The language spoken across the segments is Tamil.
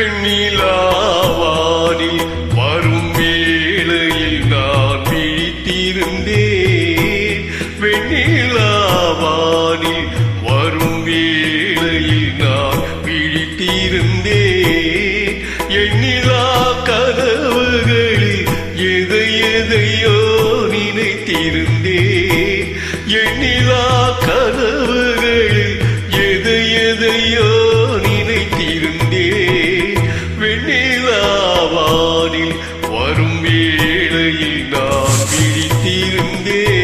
வெண்ணிலாவானில் வரும் வேளையில் நான் விழித்திருந்தேன். வெண்ணிலாவானில் வரும் வேளையில் நான் விழித்திருந்தேன். எண்ணிலா கனவுகளில் எதை எதையோ நினைத்திருந்தேன். எண்ணிலா கனவுகளில் எதை எதையோ நினைத்திருந்தேன். வெண்ணிலாவானில் வரும் வேளையில் நான் விழித்திருந்தேன்.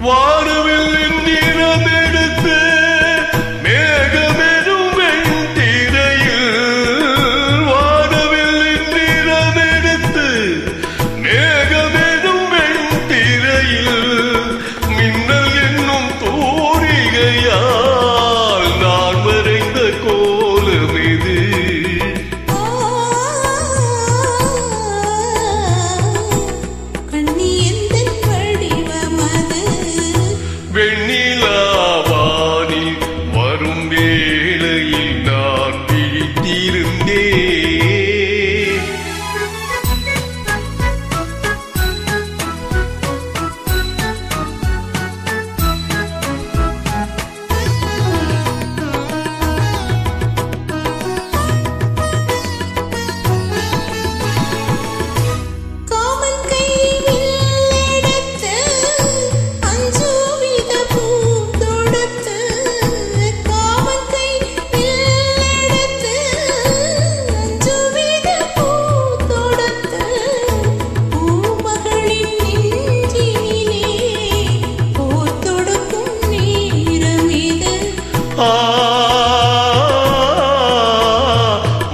வானவில் நிறமெடுத்து மேகமெனும் வெண்திரையில், வானவில் நிறமெடுத்து மேகமெனும் வெண்திரையில், மின்னல் என்னும் தோரிகையால் நான் வரைந்த கோலம் இது. வெண்ணிலாவானில் வரும் வேளையில் நான் விழித்திருந்தேன்.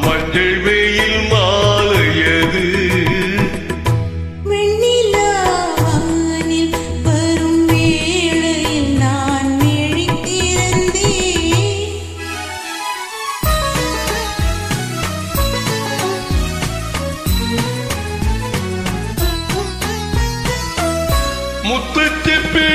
மஞ்சள் வெயில் மாலையது. வெண்ணிலாவானில் வரும் வேளையில் நான் விழித்திருந்தேன். முத்துச்சிப்பி